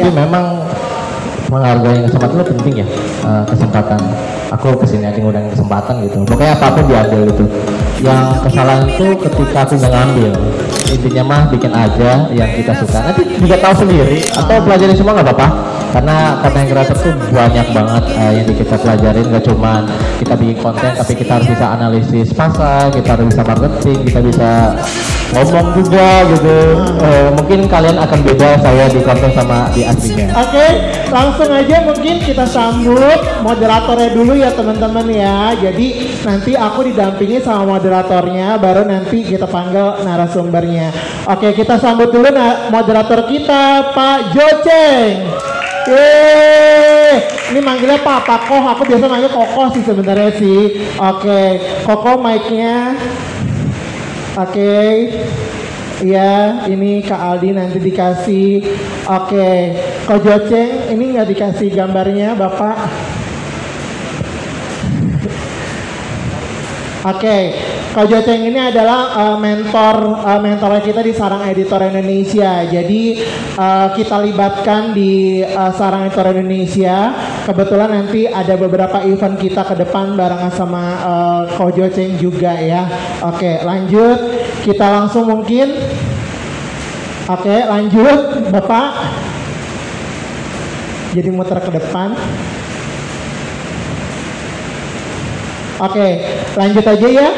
Tapi memang menghargai kesempatan itu penting ya, kesempatan. Aku kesini aja ngundang kesempatan gitu. Pokoknya apapun diambil itu. Yang kesalahan itu ketika aku nggak ngambil. Intinya mah bikin aja yang kita suka. Nanti juga tahu sendiri atau pelajari semua nggak apa-apa. Karena content creator tuh banyak banget yang kita pelajarin, nggak cuman kita bikin konten, tapi kita harus bisa analisis pasar, kita harus bisa marketing, kita bisa ngomong juga gitu. Mungkin kalian akan beda saya di konten sama di aslinya. Oke, langsung aja mungkin kita sambut moderatornya dulu ya teman-teman ya. Jadi nanti aku didampingi sama moderatornya, baru nanti kita panggil narasumbernya. Oke, kita sambut dulu moderator kita, Pak Joceng. Ini manggilnya Pak Koh, aku biasa manggil Koko sih sebenarnya sih. Oke, Koko mic-nya. Oke. Iya, ini Kak Aldi nanti dikasih. Oke, Ko Joceng ini nggak dikasih gambarnya Bapak. Oke, Ko Joceng ini adalah mentor kita di Sarang Editor Indonesia. Jadi kita libatkan di Sarang Editor Indonesia. Kebetulan nanti ada beberapa event kita ke depan barengan sama Ko Joceng juga ya. Oke, lanjut. Kita langsung mungkin. Oke, lanjut Bapak. Jadi muter ke depan. Oke, lanjut aja ya.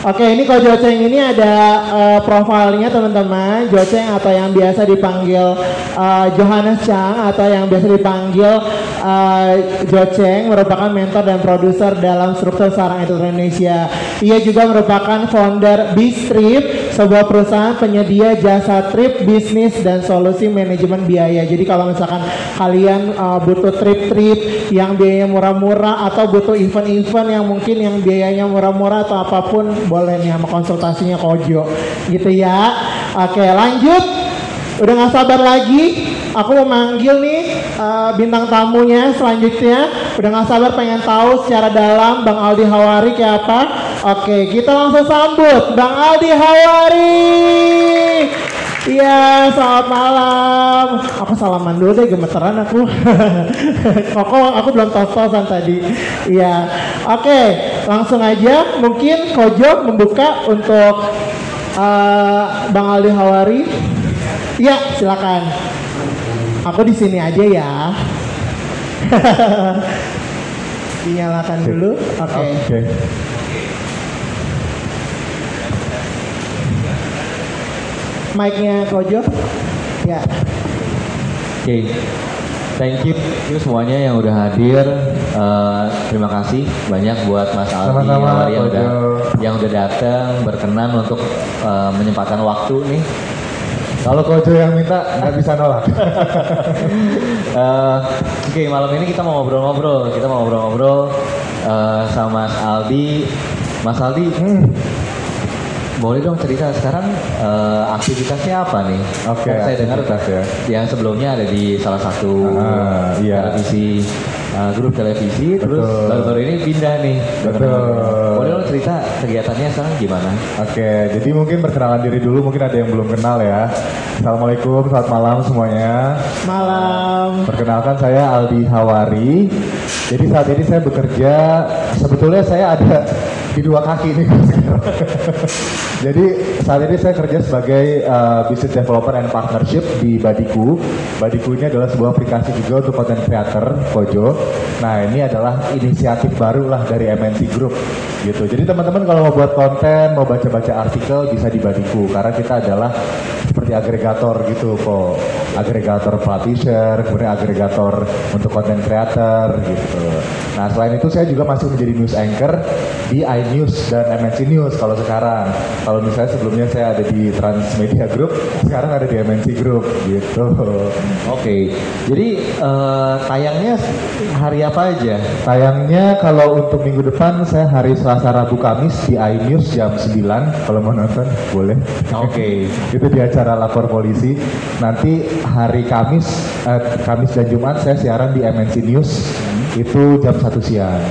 Oke, ini Ko Joceng ini ada profilnya teman-teman. Joceng atau yang biasa dipanggil Johannes Chang atau yang biasa dipanggil Joceng merupakan mentor dan produser dalam struktur Sarang Editor Indonesia. Ia juga merupakan founder Bistrip, sebuah perusahaan penyedia jasa trip, bisnis, dan solusi manajemen biaya. Jadi kalau misalkan kalian butuh trip-trip yang biayanya murah-murah atau butuh event-event yang mungkin yang biayanya murah-murah atau apapun, boleh nih sama konsultasinya Kojo gitu ya. Oke, lanjut. Udah gak sabar lagi, aku mau manggil nih bintang tamunya selanjutnya. Udah gak sabar pengen tahu secara dalam Bang Aldi Hawari kayak apa. Oke, kita langsung sambut Bang Aldi Hawari. Iya, selamat malam. Aku salaman dulu deh, gemeteran aku. Koko, aku belum tos-tosan tadi. Iya, oke, langsung aja. Mungkin Kojo membuka untuk Bang Aldi Hawari. Iya, silakan. Aku di sini aja ya. Dinyalakan dulu. Oke. Mic-nya Kojo. Ya. Oke. Thank you semuanya yang udah hadir. Terima kasih banyak buat Mas Aldi yang udah datang, berkenan untuk menyempatkan waktu nih. Kalau Kojo yang minta nggak bisa nolak. Oke, malam ini kita mau ngobrol-ngobrol. Sama Mas Aldi. Mas Aldi, boleh dong cerita sekarang aktivitasnya apa nih? Oke, saya dengar ya. Yang sebelumnya ada di salah satu televisi, grup televisi, betul. Terus baru-baru ini pindah nih. Betul. Boleh dong cerita kegiatannya sekarang gimana? Oke, jadi mungkin perkenalan diri dulu, mungkin ada yang belum kenal ya. Assalamualaikum, selamat malam semuanya. Malam. Perkenalkan saya Aldi Hawari. Jadi saat ini saya bekerja, sebetulnya saya ada di dua kaki nih. Jadi saat ini saya kerja sebagai business developer and partnership di Badiku. Badiku ini adalah sebuah aplikasi juga untuk content creator, Kojo. Nah, ini adalah inisiatif baru lah dari MNC Group gitu. Jadi teman-teman kalau mau buat konten, mau baca-baca artikel bisa di Badiku karena kita adalah seperti agregator gitu kok. Agregator publisher, kemudian agregator untuk content creator gitu. Nah, selain itu saya juga masih menjadi news anchor di iNews dan MNC News kalau sekarang. Kalau misalnya sebelumnya saya ada di Transmedia Group, sekarang ada di MNC Group gitu. Oke. Jadi tayangnya hari apa aja? Tayangnya kalau untuk minggu depan saya hari Selasa, Rabu, Kamis di iNews jam 9. Kalau mau nonton boleh. Oke. Itu di acara Lapor Polisi. Nanti hari Kamis dan Jumat saya siaran di MNC News. Itu jam 1 siang.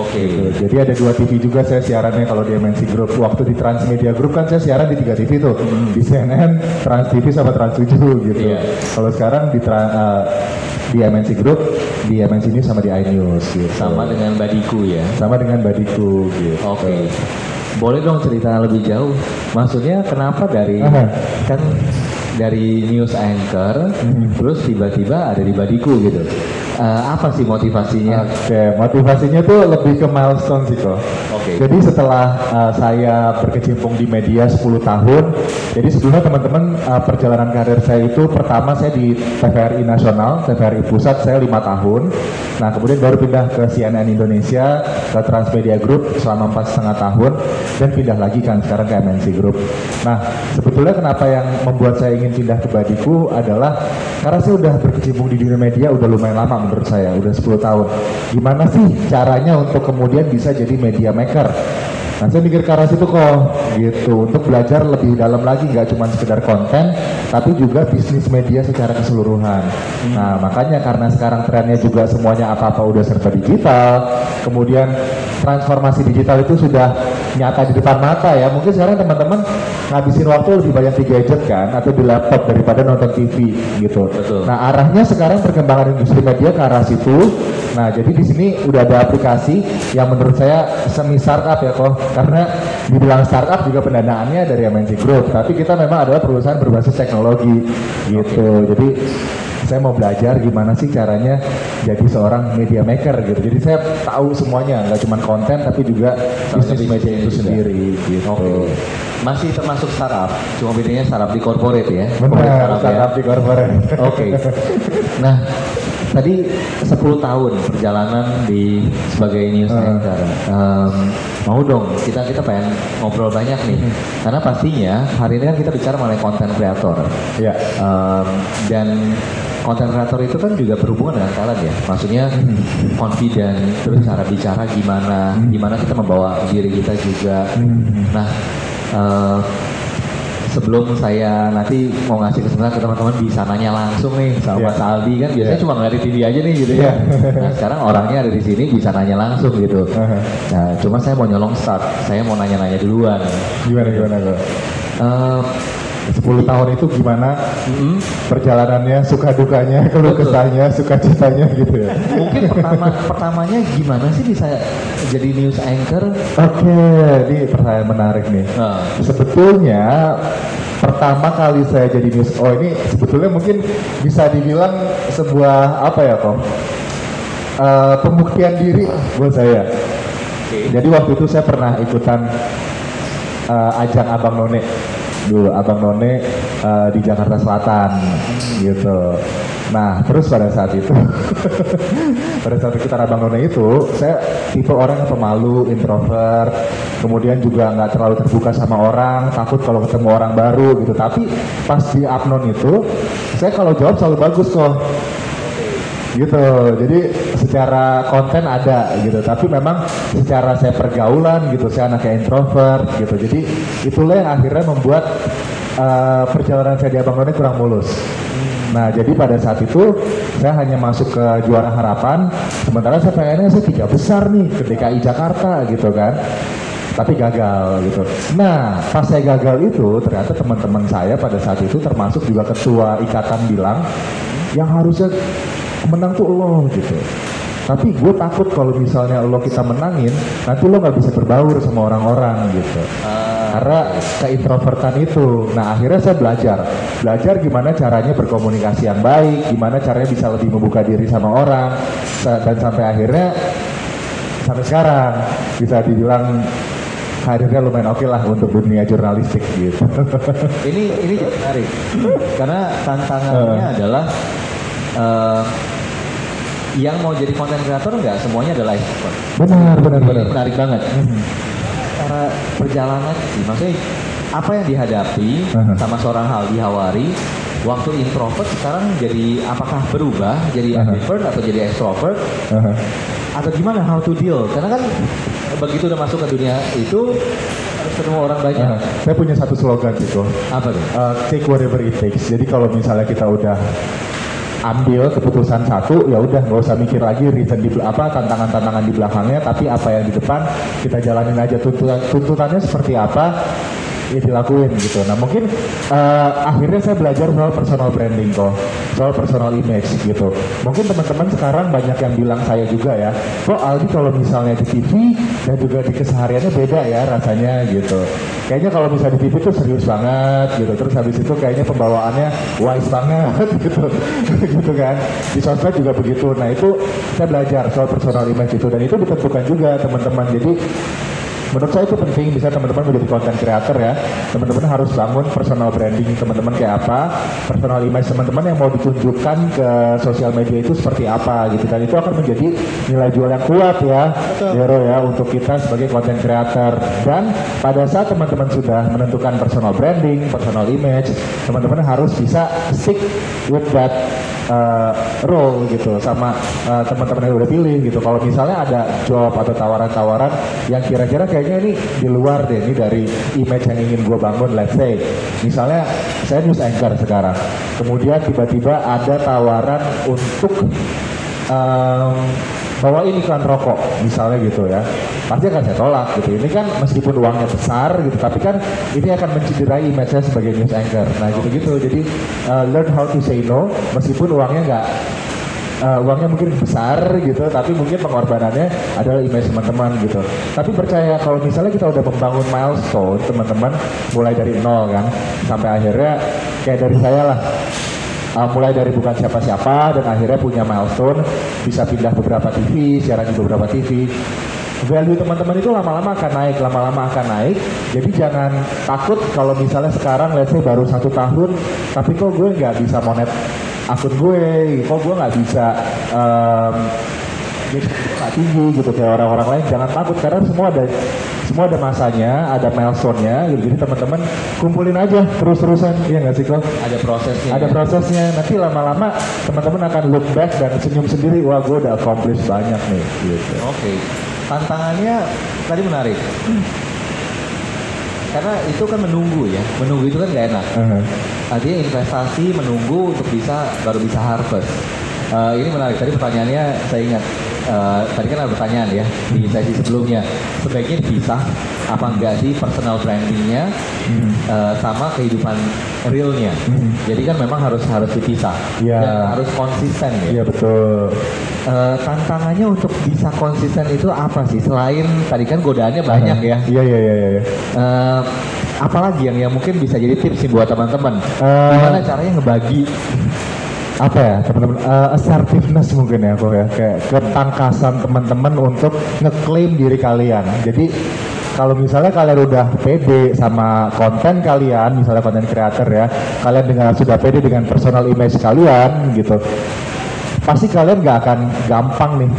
Oke. Gitu. Jadi ada 2 TV juga saya siarannya kalau di MNC Group. Waktu di Transmedia Group kan saya siaran di 3 TV tuh. Di CNN, Trans TV sama Trans 7 gitu. Iya. Kalau sekarang di MNC Group, di MNC News sama di iNews gitu. Sama dengan Badiku ya. Sama dengan Badiku gitu. Oke. Boleh dong cerita lebih jauh. Maksudnya kenapa dari kan dari news anchor terus tiba-tiba ada di Badiku gitu. Apa sih motivasinya? Oke, motivasinya tuh lebih ke milestone sih kok. Oke. Jadi setelah saya berkecimpung di media 10 tahun, jadi sebelumnya teman-teman perjalanan karir saya itu pertama saya di TVRI Nasional, TVRI Pusat saya 5 tahun. Nah kemudian baru pindah ke CNN Indonesia, ke Transmedia Group selama 4,5 tahun, dan pindah lagi kan sekarang ke MNC Group. Nah sebetulnya kenapa yang membuat saya ingin pindah ke Badiku adalah karena saya udah berkecimpung di dunia media udah lumayan lama menurut saya, udah 10 tahun. Gimana sih caranya untuk kemudian bisa jadi media maker? Nah saya mikir ke arah situ kok gitu, untuk belajar lebih dalam lagi, nggak cuma sekedar konten tapi juga bisnis media secara keseluruhan. Nah makanya karena sekarang trennya juga semuanya apa-apa udah serba digital, kemudian transformasi digital itu sudah nyata di depan mata ya. Mungkin sekarang teman-teman ngabisin waktu lebih banyak di gadget kan atau di laptop daripada nonton TV gitu. Betul. Nah arahnya sekarang perkembangan industri media ke arah situ. Nah jadi di sini udah ada aplikasi yang menurut saya semi startup ya kok, karena dibilang startup juga pendanaannya dari MNC Group, tapi kita memang adalah perusahaan berbasis teknologi gitu. Jadi saya mau belajar gimana sih caranya jadi seorang media maker gitu. Jadi saya tahu semuanya, nggak cuma konten tapi juga bisnis media itu sendiri gitu. Oke. Masih termasuk startup, cuma bedanya startup di corporate ya. Benar, startup di corporate. Oke. Nah, tadi 10 tahun perjalanan sebagai news anchor. Mau dong, kita pengen ngobrol banyak nih. Karena pastinya hari ini kan kita bicara mengenai content creator. Iya. Dan content creator itu kan juga berhubungan dengan talent ya. Maksudnya confident, terus cara bicara gimana kita membawa diri kita juga. Nah, sebelum saya nanti mau ngasih kesempatan ke teman-teman bisa nanya langsung nih sama Mas Aldi kan biasanya cuma ngeliat di TV aja nih gitu ya. Nah sekarang orangnya ada di sini bisa nanya langsung gitu. Nah cuma saya mau nyolong start, saya mau nanya-nanya duluan. Gimana kok? 10 tahun itu gimana perjalanannya, suka dukanya, keluh kesahnya, suka citanya gitu ya. Mungkin pertamanya gimana sih bisa jadi news anchor? Oke, ini pertanyaan menarik nih. Sebetulnya pertama kali saya jadi news, ini sebetulnya mungkin bisa dibilang sebuah apa ya kok? Pembuktian diri buat saya. Jadi waktu itu saya pernah ikutan ajang Abang None. Dulu Abang None di Jakarta Selatan gitu. Nah terus pada saat itu pada saat ikutan Abang None itu saya tipe orang yang pemalu, introvert, kemudian juga nggak terlalu terbuka sama orang, takut kalau ketemu orang baru gitu. Tapi pas di Abnon itu saya kalau jawab selalu bagus kok gitu. Jadi secara konten ada gitu, tapi memang secara saya pergaulan gitu, saya anaknya introvert gitu. Jadi itulah yang akhirnya membuat perjalanan saya di Abang None kurang mulus. Nah jadi pada saat itu saya hanya masuk ke Juara Harapan, sementara saya pengennya saya 3 besar nih ke DKI Jakarta gitu kan, tapi gagal gitu. Nah pas saya gagal itu ternyata teman-teman saya pada saat itu termasuk juga ketua ikatan bilang yang harusnya menang tuh lo gitu. Tapi gue takut kalau misalnya lo kita menangin, nanti lo nggak bisa berbaur sama orang-orang gitu. Karena keintrovertan itu. Nah akhirnya saya belajar gimana caranya berkomunikasi yang baik, gimana caranya bisa lebih membuka diri sama orang, dan sampai akhirnya sampai sekarang bisa dibilang karirnya lumayan oke lah untuk dunia jurnalistik gitu. Ini menarik karena tantangannya adalah yang mau jadi konten kreator nggak semuanya adalah expert. Benar. Menarik banget. Cara perjalanan sih, maksudnya apa yang dihadapi sama seorang Aldi Hawari waktu introvert sekarang jadi apakah berubah jadi ambivert atau jadi extrovert atau gimana, how to deal? Karena kan begitu udah masuk ke dunia itu harus ketemu orang banyak. Saya punya satu slogan gitu. Apa tuh? Take whatever it takes. Jadi kalau misalnya kita udah ambil keputusan satu, ya udah nggak usah mikir lagi reason di tantangan-tantangan di belakangnya, tapi apa yang di depan kita jalanin aja, tuntutannya seperti apa ya dilakuin gitu. Nah mungkin akhirnya saya belajar soal personal branding kok, soal personal image gitu. Mungkin teman-teman sekarang banyak yang bilang saya juga ya, kok Aldi kalau misalnya di TV dan juga di kesehariannya beda ya rasanya gitu. Kayaknya kalau misalnya di TV tuh serius banget gitu, terus habis itu kayaknya pembawaannya wise banget gitu, gitu kan. Di sosmed juga begitu. Nah itu saya belajar soal personal image itu, dan itu ditentukan juga teman-teman. Jadi menurut saya itu penting, bisa teman-teman menjadi content creator ya. Teman-teman harus bangun personal branding teman-teman kayak apa, personal image teman-teman yang mau ditunjukkan ke sosial media itu seperti apa gitu. Dan itu akan menjadi nilai jual yang kuat ya, Hero ya, untuk kita sebagai content creator. Dan pada saat teman-teman sudah menentukan personal branding, personal image, teman-teman harus bisa stick with that role gitu sama teman-teman yang udah pilih gitu. Kalau misalnya ada job atau tawaran-tawaran yang kira-kira kayaknya ini di luar deh, ini dari image yang ingin gue bangun, let's say misalnya saya news anchor sekarang, kemudian tiba-tiba ada tawaran untuk bawain iklan rokok misalnya gitu ya, pasti akan saya tolak gitu. Ini kan meskipun uangnya besar gitu, tapi kan ini akan mencederai image saya sebagai news anchor. Nah gitu-gitu, jadi learn how to say no meskipun uangnya uangnya mungkin besar gitu, tapi mungkin pengorbanannya adalah image teman-teman gitu. Tapi percaya kalau misalnya kita udah membangun milestone teman-teman, mulai dari nol kan, sampai akhirnya kayak dari saya lah, mulai dari bukan siapa-siapa dan akhirnya punya milestone, bisa pindah beberapa TV, siaran di beberapa TV. Value teman-teman itu lama-lama akan naik, jadi jangan takut kalau misalnya sekarang let's say baru 1 tahun, tapi kok gue nggak bisa monet akun gue, kok gue nggak bisa nggak tinggi gitu kayak orang-orang lain. Jangan takut, karena semua ada masanya, ada milestone-nya gitu. Jadi teman-teman kumpulin aja terus-terusan, iya nggak sih kok? Ada prosesnya. Nanti lama-lama teman-teman akan look back dan senyum sendiri, wah gue udah accomplish banyak nih gitu. Oke. Tantangannya tadi menarik. Karena itu kan menunggu ya, menunggu itu kan nggak enak. Artinya investasi menunggu untuk baru bisa harvest. Ini menarik, tadi pertanyaannya saya ingat, tadi kan ada pertanyaan ya di sesi sebelumnya, sebaiknya dipisah apa enggak sih personal brandingnya sama kehidupan realnya. Jadi kan memang harus dipisah dan harus konsisten ya. Iya betul. Tantangannya untuk bisa konsisten itu apa sih, selain tadi kan godaannya banyak ya? Iya. Apalagi yang mungkin bisa jadi tips sih buat teman-teman, gimana caranya ngebagi apa ya teman-teman, assertiveness mungkin ya kok ya, kayak ketangkasan teman-teman untuk ngeklaim diri kalian. Jadi kalau misalnya kalian udah pede sama konten kalian, misalnya konten creator ya, kalian sudah pede dengan personal image kalian gitu, pasti kalian nggak akan gampang nih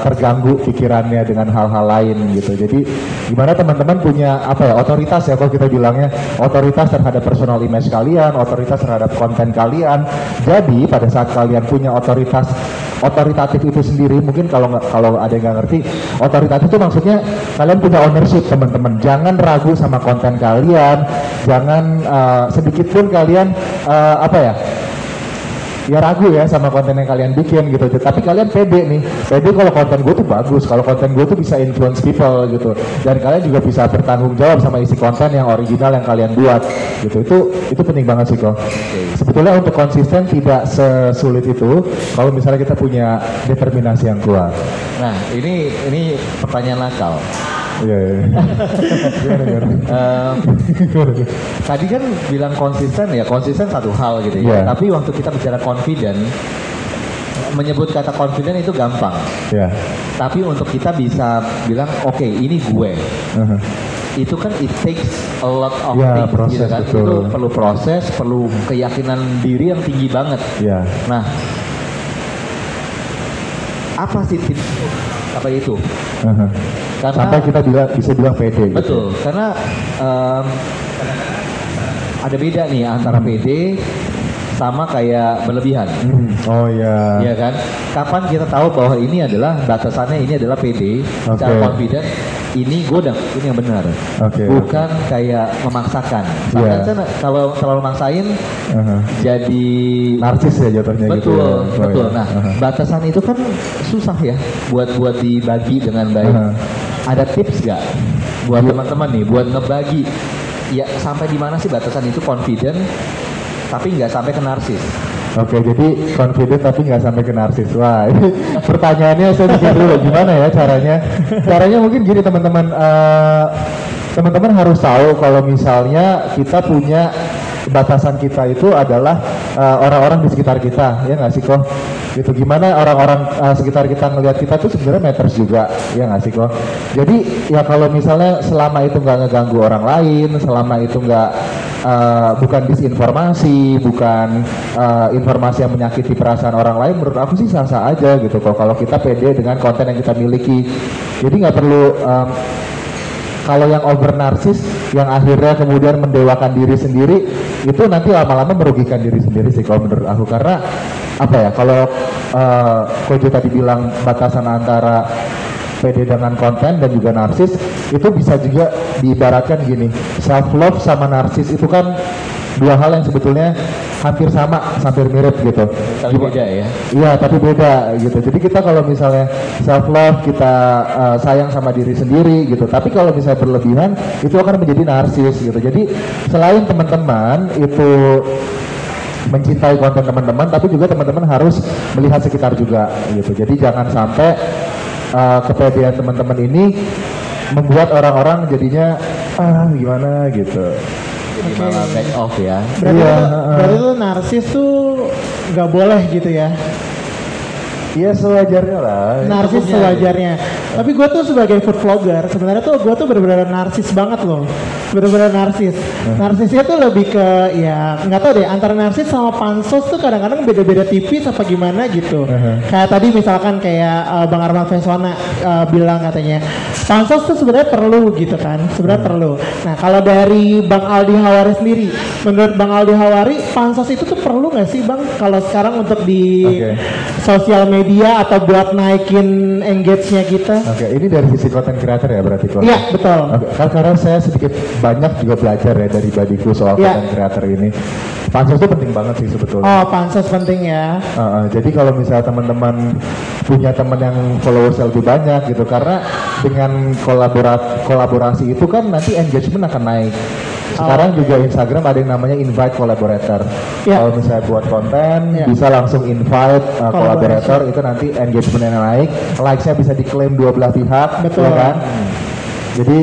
terganggu pikirannya dengan hal-hal lain gitu. Jadi gimana teman-teman punya otoritas ya, kalau kita bilangnya otoritas terhadap personal image kalian, otoritas terhadap konten kalian. Jadi pada saat kalian punya otoritatif itu sendiri, mungkin kalau ada yang nggak ngerti, otoritatif itu maksudnya kalian punya ownership teman-teman. Jangan ragu sama konten kalian, jangan sedikit pun kalian ya ragu ya sama konten yang kalian bikin gitu. Tapi kalian pede kalau konten gue tuh bagus, kalau konten gue tuh bisa influence people gitu, dan kalian juga bisa bertanggung jawab sama isi konten yang original yang kalian buat gitu. Itu penting banget sih kok. Sebetulnya untuk konsisten tidak sesulit itu kalau misalnya kita punya determinasi yang kuat. Nah ini pertanyaan nakal. Iya. Tadi kan bilang konsisten satu hal gitu ya. Tapi waktu kita bicara confident, menyebut kata confident itu gampang. Tapi untuk kita bisa bilang oke, ini gue. Itu kan it takes a lot of things proses, gitu kan. Betul. Itu perlu proses, perlu keyakinan diri yang tinggi banget. Nah, apa sih tips apa itu? Karena, sampai kita bisa bilang pede. Betul, gitu. Karena ada beda nih antara pede sama kayak berlebihan. Oh iya. Iya kan? Kapan kita tahu bahwa ini adalah batasannya, ini adalah pede, secara confident, ini yang benar. Oke. Bukan kayak memaksakan. Iya. Kan kalau terlalu maksain jadi Narsis ya jatuhnya gitu. betul, Ya. betul. Ya. Nah, batasan itu kan susah ya buat dibagi dengan baik. Ada tips gak buat teman-teman nih buat ngebagi ya sampai di mana sih batasan itu confident tapi nggak sampai ke narsis? Oke, jadi confident tapi nggak sampai ke narsis. Wah, ini pertanyaannya saya pikir dulu gimana ya caranya. Caranya mungkin gini teman-teman, teman-teman harus tahu kalau misalnya kita punya batasan kita itu adalah orang-orang di sekitar kita, ya nggak sih kok? Gitu gimana orang-orang sekitar kita ngelihat kita tuh sebenarnya matters juga, ya nggak sih kok? Jadi ya kalau misalnya selama itu nggak ngeganggu orang lain, selama itu nggak bukan disinformasi, bukan informasi yang menyakiti perasaan orang lain, menurut aku sih sah-sah aja gitu kok. Kalau kita pede dengan konten yang kita miliki, jadi nggak perlu kalau yang over narsis yang akhirnya kemudian mendewakan diri sendiri itu nanti lama-lama merugikan diri sendiri sih kalau menurut aku. Karena apa ya, kalau Kojo tadi bilang batasan antara pede dengan konten dan juga narsis itu bisa juga diibaratkan gini, self love sama narsis itu kan dua hal yang sebetulnya hampir sama, hampir mirip gitu. Tapi beda ya? Iya, tapi beda gitu. Jadi kita kalau misalnya self love, kita sayang sama diri sendiri gitu. Tapi kalau misalnya berlebihan, itu akan menjadi narsis gitu. Jadi selain teman-teman itu mencintai konten teman-teman, tapi juga teman-teman harus melihat sekitar juga gitu. Jadi jangan sampai kepedean teman-teman ini membuat orang-orang jadinya gimana gitu. Jadi malah back off ya. Berarti tuh narsis tuh nggak boleh gitu ya? Iya sewajarnya lah. Narsis sewajarnya. Tapi gue tuh sebagai food vlogger sebenarnya tuh gue tuh bener-bener narsis banget loh. Bener-bener narsis. Narsisnya tuh lebih ke ya nggak tahu deh antara narsis sama pansos tuh kadang-kadang beda-beda tipis apa gimana gitu. Kayak tadi misalkan kayak Bang Arman Fesona bilang katanya pansos tuh sebenarnya perlu gitu kan. Sebenarnya perlu. Nah kalau dari Bang Aldi Hawari sendiri, menurut Bang Aldi Hawari pansos itu tuh perlu nggak sih Bang kalau sekarang untuk di sosial media atau buat naikin engage-nya kita? Oke, ini dari sisi content creator ya berarti kok? Iya, betul. Oke, karena saya sedikit banyak juga belajar ya dari Badiku soal content creator ini. Pansos itu penting banget sih sebetulnya. Oh, pansos penting ya. Jadi kalau misalnya teman-teman punya teman yang followers lebih banyak gitu, karena dengan kolaborasi itu kan nanti engagement akan naik. Sekarang juga Instagram ada yang namanya invite collaborator. Kalau misalnya buat konten bisa langsung invite collaborator, itu nanti engagementnya naik, likes-nya bisa diklaim dua belah pihak, betul ya kan? Jadi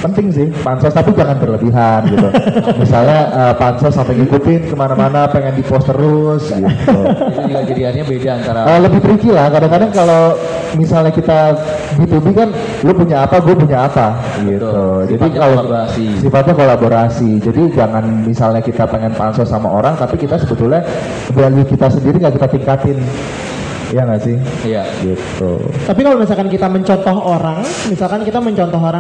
penting sih pansos tapi jangan berlebihan gitu. Misalnya pansos sampai ngikutin kemana-mana pengen di post terus gitu. Itu juga jadiannya beda antara lebih tricky lah kadang-kadang kalau misalnya kita B2B kan lu punya apa gue punya apa gitu. Jadi kalau sifatnya kolaborasi. Jadi jangan misalnya kita pengen pansos sama orang tapi kita sebetulnya value kita sendiri nggak kita tingkatin. Iya nggak sih? Iya. Gitu. Tapi kalau misalkan kita mencontoh orang,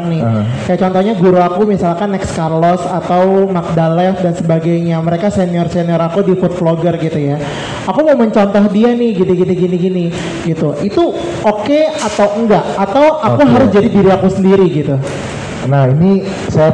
nih, kayak contohnya guru aku misalkan Next Carlos atau Magdalev dan sebagainya, mereka senior aku di food vlogger gitu ya. Aku mau mencontoh dia nih, gini, gitu. Itu oke atau enggak? Atau aku harus jadi diri aku sendiri gitu? Nah ini saya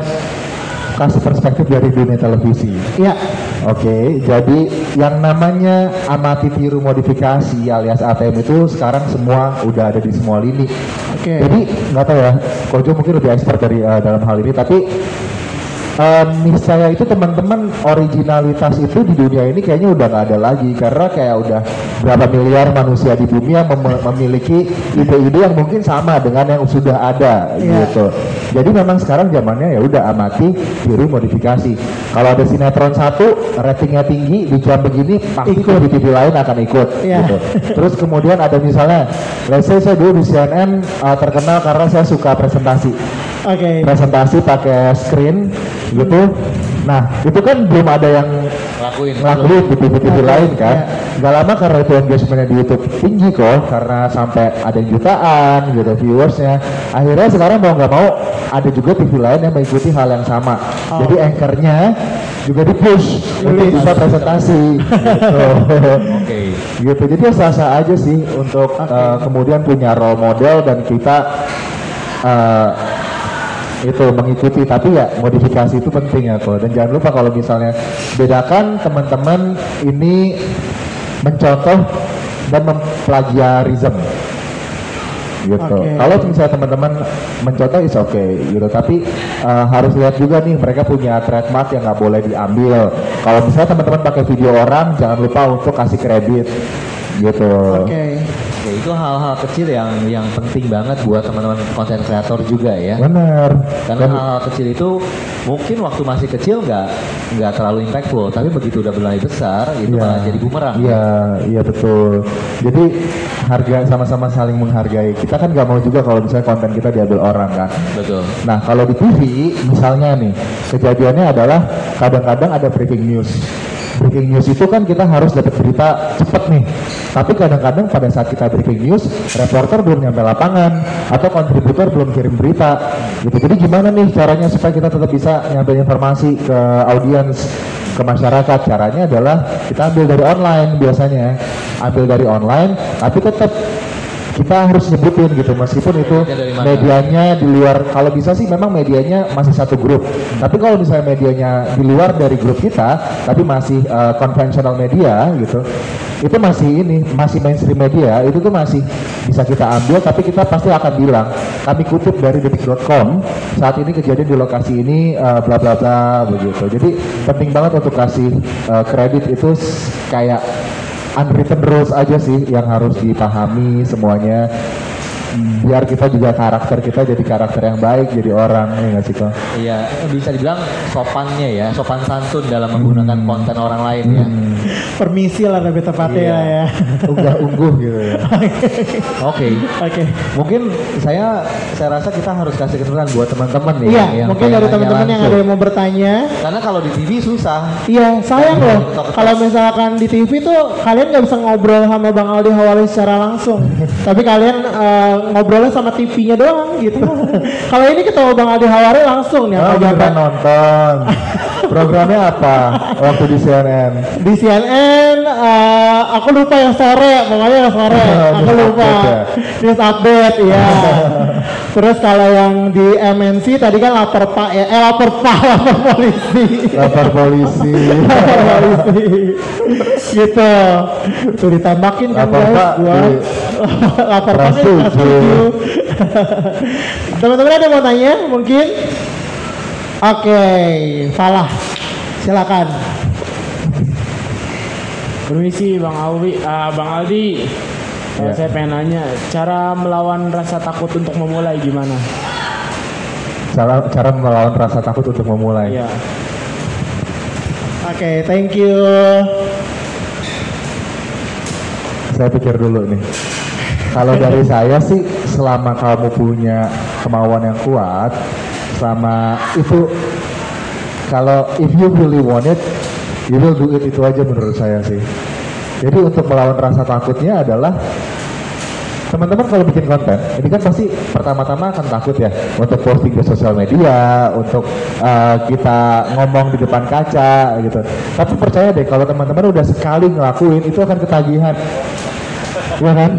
kasih perspektif dari dunia televisi. Iya. Oke, jadi yang namanya amati tiru modifikasi alias ATM itu sekarang semua udah ada di semua lini. Oke. Jadi nggak tahu ya, Kojo mungkin lebih expert dari dalam hal ini, tapi niscaya itu teman-teman originalitas itu di dunia ini kayaknya udah nggak ada lagi karena kayak udah berapa miliar manusia di bumi yang memiliki ide-ide yang mungkin sama dengan yang sudah ada gitu. Jadi memang sekarang zamannya ya udah amati tiru modifikasi. Kalau ada sinetron satu ratingnya tinggi di jam begini pasti di TV lain akan ikut gitu. Terus kemudian ada misalnya, let's say saya dulu di CNN terkenal karena saya suka presentasi. Presentasi pakai screen gitu. Nah itu kan belum ada yang ngelakuin di TV lain kan. Gak lama karena itu engagementnya di YouTube tinggi kok, karena sampai ada jutaan gitu viewersnya. Akhirnya sekarang mau nggak mau ada juga TV lain yang mengikuti hal yang sama. Jadi anchornya juga di push untuk bisa presentasi gitu. Gitu. Jadi sah-sah aja sih untuk kemudian punya role model dan kita itu mengikuti, tapi ya modifikasi itu penting ya kok. Dan jangan lupa kalau misalnya bedakan teman-teman ini mencontoh dan memplagiarism gitu. Oke. Kalau misalnya teman-teman mencontoh is okay gitu, tapi harus lihat juga nih mereka punya trademark yang nggak boleh diambil. Kalau misalnya teman-teman pakai video orang, jangan lupa untuk kasih kredit gitu. Oke. Ya, itu hal-hal kecil yang penting banget buat teman-teman konten kreator juga ya. Benar. Karena hal-hal kecil itu mungkin waktu masih kecil nggak terlalu impactful, tapi begitu udah mulai besar itu malah jadi bumerang. Iya, iya betul. Jadi sama-sama saling menghargai. Kita kan nggak mau juga kalau misalnya konten kita diambil orang kan. Betul. Nah kalau di TV misalnya nih, kejadiannya adalah kadang-kadang ada breaking news. Breaking news itu kan kita harus dapat berita cepet nih. Tapi kadang-kadang pada saat kita breaking news, reporter belum nyampe lapangan atau kontributor belum kirim berita. Gitu. Jadi gimana nih caranya supaya kita tetap bisa nyampe informasi ke audiens, ke masyarakat? Caranya adalah kita ambil dari online biasanya. Ambil dari online, tapi tetap kita harus nyebutin gitu, meskipun itu medianya di luar. Kalau bisa sih memang medianya masih satu grup, tapi kalau misalnya medianya di luar dari grup kita tapi masih konvensional media gitu, itu masih mainstream media, itu tuh masih bisa kita ambil, tapi kita pasti akan bilang kami kutip dari detik.com saat ini kejadian di lokasi ini bla bla bla begitu. Jadi penting banget untuk kasih kredit itu kayak unwritten rules aja sih yang harus dipahami semuanya, biar kita juga karakter kita jadi karakter yang baik, jadi orang, ya nggak sih kok? Iya, bisa dibilang sopannya ya, sopan santun dalam menggunakan konten orang lain ya. Permisi lah lebih tepatnya ya. Unggah-ungguh gitu ya. Oke. Oke. Mungkin saya rasa kita harus kasih kesempatan buat teman-teman nih. Iya, yang mungkin dari pengen teman-teman nanya yang ada yang mau bertanya. Karena kalau di TV susah. Iya, sayang loh. Ketok-ketok. Kalau misalkan di TV tuh kalian nggak bisa ngobrol sama Bang Aldi Hawari secara langsung. Tapi kalian ngobrolnya sama TV-nya doang gitu. Kalau ini ketemu Bang Aldi Hawari langsung nih. Oh, kita nonton. Programnya apa waktu di CNN? Di CNN, aku lupa yang sore, pokoknya yang sore. Aku lupa. News update, ya. Terus kalau yang di MNC tadi kan lapor Pak ya, lapor polisi. Lapor polisi. Lapor polisi. Gitu. Tuh ditambahin kan Lapor guys. Pak Gua. Lapor Pak. Teman-teman ada yang mau tanya mungkin? Oke, Falah, silakan. Permisi Bang Aldi. Ya. Saya pengen nanya, cara melawan rasa takut untuk memulai gimana? Cara melawan rasa takut untuk memulai. Iya. Oke, thank you. Saya pikir dulu nih. Kalau dari saya sih, selama kamu punya kemauan yang kuat, selama itu, kalau if you really want it, you will do it, itu aja menurut saya sih. Jadi untuk melawan rasa takutnya adalah teman-teman kalau bikin konten, ini kan pasti pertama-tama akan takut ya untuk posting ke sosial media, untuk kita ngomong di depan kaca gitu. Tapi percaya deh kalau teman-teman udah sekali ngelakuin itu akan ketagihan, ya kan?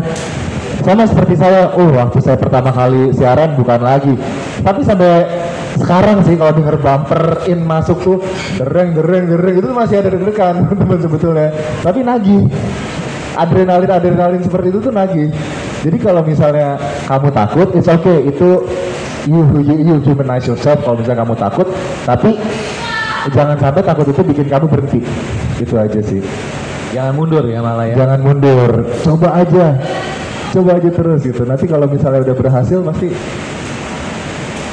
Sama seperti saya, waktu saya pertama kali siaran bukan lagi, tapi sampai sekarang sih kalau denger bumper in masuk tuh dereng itu masih ada deg-degan teman sebetulnya, tapi nagih. Adrenalin seperti itu tuh nagih. Jadi kalau misalnya kamu takut, it's okay, itu you humanize yourself kalau misalnya kamu takut, tapi jangan sampai takut itu bikin kamu berhenti. Itu aja sih. Jangan mundur ya malah ya. Jangan mundur, coba aja terus gitu. Nanti kalau misalnya udah berhasil pasti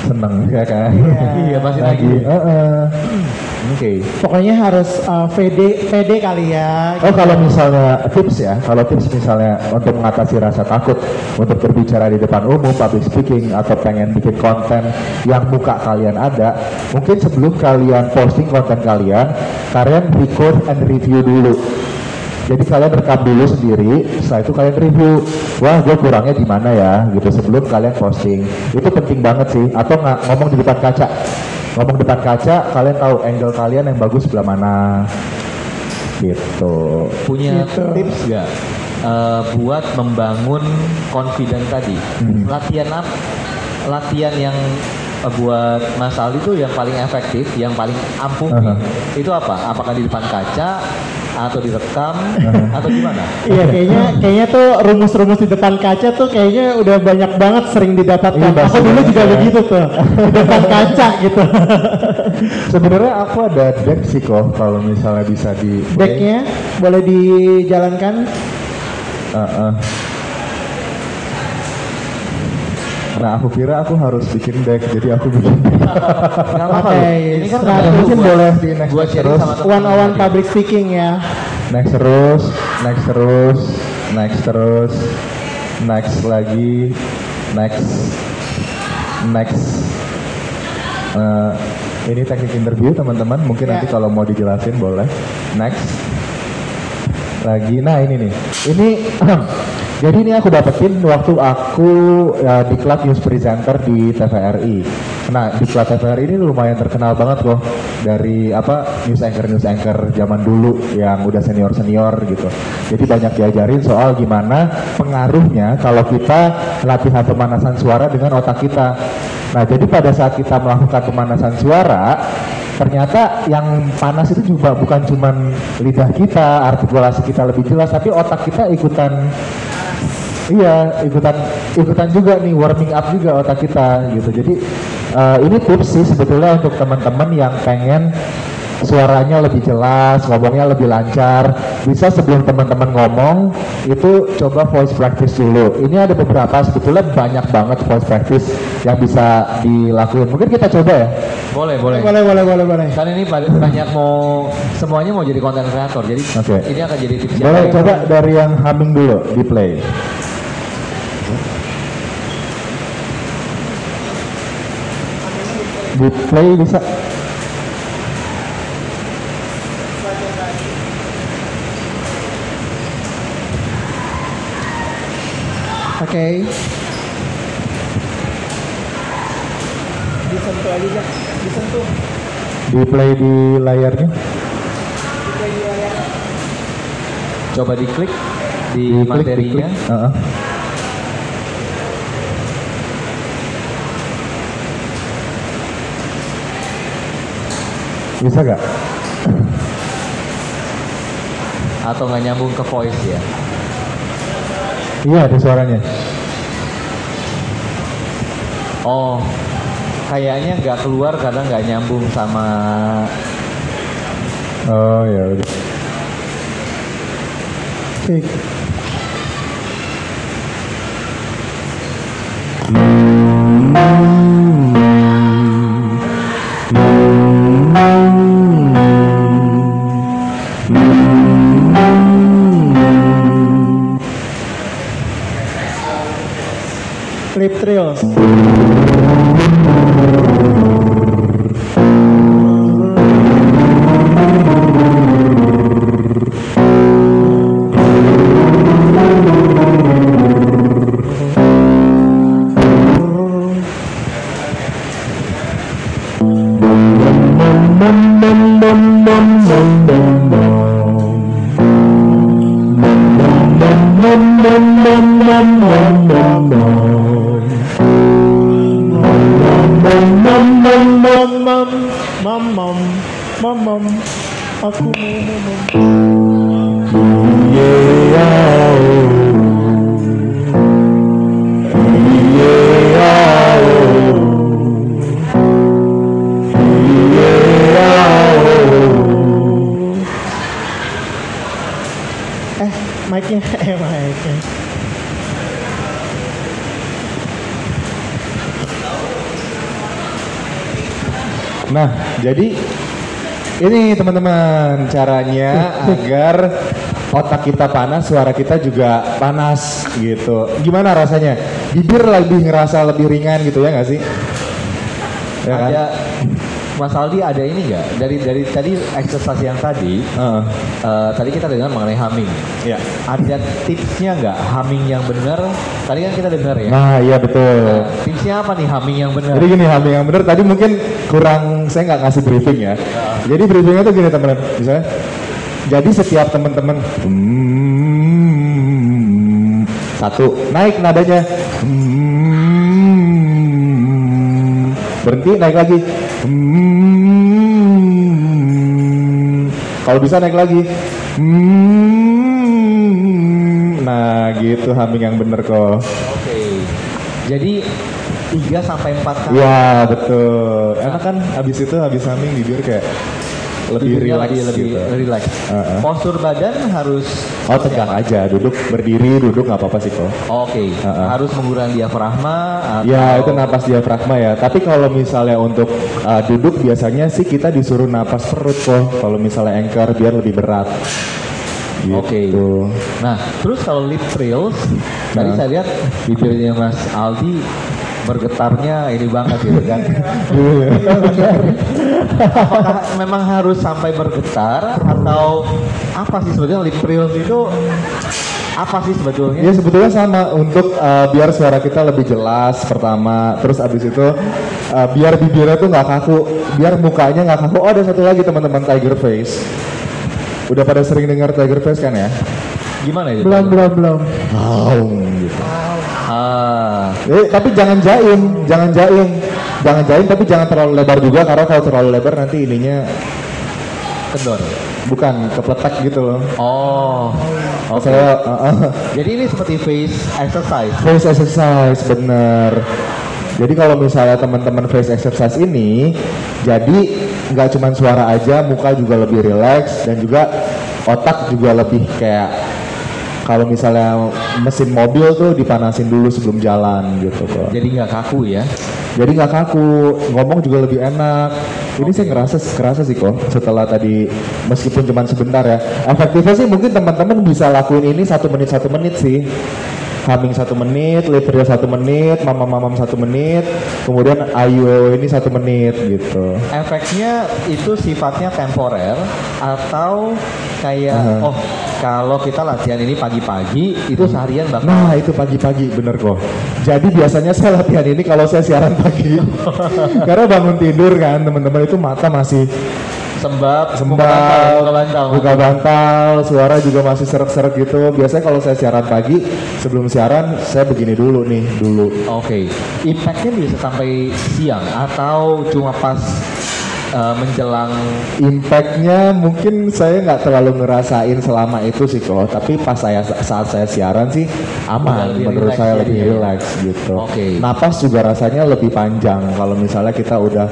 seneng ya kan? Iya pasti lagi. Oke. Pokoknya harus pede kali ya. Oh kalau misalnya tips ya, kalau tips misalnya untuk mengatasi rasa takut untuk berbicara di depan umum, public speaking, atau pengen bikin konten yang muka kalian ada, mungkin sebelum kalian posting konten kalian record and review dulu. Jadi kalian rekam dulu sendiri, setelah itu kalian review, wah gue kurangnya di mana ya, gitu sebelum kalian posting. Itu penting banget sih. Atau ngomong di depan kaca. Ngomong depan kaca, kalian tahu angle kalian yang bagus sebelah mana. Gitu. Punya tips nggak buat membangun confident tadi? Latihan apa? latihan yang buat Mas Aldi tuh yang paling efektif, yang paling ampuh itu apa? Apakah di depan kaca atau direkam atau gimana? Iya, kayaknya tuh rumus-rumus di depan kaca tuh kayaknya udah banyak banget sering didapatkan. Aku dulu juga begitu tuh, di depan kaca gitu. Sebenarnya aku ada deck sih kok, kalau misalnya bisa di Decknya boleh dijalankan. Nah, aku kira aku harus bikin deck, jadi aku bikin deck. Ini kan mungkin boleh di next buat sharing terus. sama teman-teman. 101 public speaking ya. Next terus, next terus, next terus, next lagi, next. Ini teknik interview teman-teman, mungkin nanti kalau mau dijelasin boleh. Next. Lagi, nah ini nih. Ini jadi ini aku dapetin waktu aku diklat news presenter di TVRI. Nah, diklat TVRI ini lumayan terkenal banget loh dari news anchor zaman dulu yang udah senior gitu. Jadi banyak diajarin soal gimana pengaruhnya kalau kita latihan pemanasan suara dengan otak kita. Nah, jadi pada saat kita melakukan pemanasan suara, ternyata yang panas itu juga bukan cuman lidah kita, artikulasi kita lebih jelas, tapi otak kita ikutan juga nih, warming up juga otak kita gitu. Jadi ini tips sih sebetulnya untuk teman-teman yang pengen suaranya lebih jelas, ngomongnya lebih lancar. Bisa sebelum teman-teman ngomong itu coba voice practice dulu. Ini ada beberapa, sebetulnya banyak banget voice practice yang bisa dilakuin. Mungkin kita coba ya. Boleh. Kan ini banyak semuanya mau jadi content creator. Jadi ini akan jadi tips. Boleh coba dari yang humming dulu di play. Di play bisa. Oke. Disentuh aja, Jak. Disentuh. Di play di layarnya. Coba diklik di materinya. Bisa gak? Atau nggak nyambung ke voice ya? Iya, ada suaranya. Oh, kayaknya nggak keluar karena nggak nyambung sama. Oh ya udah. Cek. Clip Thrills. Mam, aku mau. Mic-nya, mic-nya. Nah, jadi ini teman-teman caranya agar otak kita panas, suara kita juga panas gitu. Gimana rasanya? Bibir ngerasa lebih ringan gitu ya nggak sih? Ya kan? Ada Mas Aldi ada ini nggak dari tadi exercise yang tadi tadi kita dengar mengenai humming. Ya. Ada tipsnya nggak humming yang benar? Tadi kan kita dengar ya. Nah iya betul. Nah, tipsnya apa nih humming yang benar? Jadi gini, humming yang benar tadi mungkin saya nggak ngasih briefing ya. Jadi briefingnya tuh gini teman-teman, misalnya. Jadi setiap teman-teman satu naik nadanya. berhenti naik lagi. Kalau bisa naik lagi. Nah gitu humming yang bener kok. Oke. Jadi 3 sampai 4 kali. Ya betul. Enak kan habis humming bibir kayak lebih Bibirnya relax lebih gitu. relax. Postur badan harus Tegang aja, duduk berdiri duduk nggak apa-apa sih kok. Oke. Harus menggunakan diafragma atau Ya itu napas diafragma ya. Tapi kalau misalnya untuk duduk biasanya sih kita disuruh napas perut kok. Kalau misalnya anchor biar lebih berat. Gitu. Oke. Nah, terus kalau lip trills, tadi saya lihat bibirnya Mas Aldi bergetarnya ini banget gitu kan. Apakah memang harus sampai bergetar atau apa sih sebetulnya lip trills itu apa sih sebetulnya? Ya sebetulnya sama untuk biar suara kita lebih jelas pertama, terus abis itu biar bibirnya tuh nggak kaku, biar mukanya nggak kaku. Oh ada satu lagi teman-teman tiger face. Udah pada sering dengar tiger face kan ya? Gimana itu? Belum. Gitu. Tapi jangan jaim tapi jangan terlalu lebar juga karena kalau terlalu lebar nanti ininya kendor. Bukan kepletek gitu loh. Oh. Oke. Jadi ini seperti face exercise. Face exercise bener. Jadi kalau misalnya teman-teman face exercise ini, jadi nggak cuma suara aja, muka juga lebih relax dan juga otak juga lebih kayak kalau misalnya mesin mobil tuh dipanasin dulu sebelum jalan gitu kok. Jadi nggak kaku ya? Jadi nggak kaku, ngomong juga lebih enak. Ini saya kerasa sih kok setelah tadi meskipun cuma sebentar ya. Efektifnya sih mungkin teman-teman bisa lakuin ini 1 menit sih. Humming 1 menit, lip trill 1 menit, mamam 1 menit, kemudian ayo ini 1 menit gitu. Efeknya itu sifatnya temporer atau kayak kalau kita latihan ini pagi-pagi itu seharian bakal. Nah itu pagi-pagi bener kok. Jadi biasanya saya latihan ini kalau saya siaran pagi. Karena bangun tidur kan teman-teman itu mata masih Sembab, buka bantal, suara juga masih seret-seret gitu. Biasanya kalau saya siaran pagi, sebelum siaran saya begini dulu. Oke. Impactnya bisa sampai siang atau cuma pas menjelang? Impactnya mungkin saya nggak terlalu ngerasain selama itu sih kok. Tapi pas saat saya siaran sih aman. Menurut saya lebih relax gitu. Oke. Napas juga rasanya lebih panjang kalau misalnya kita udah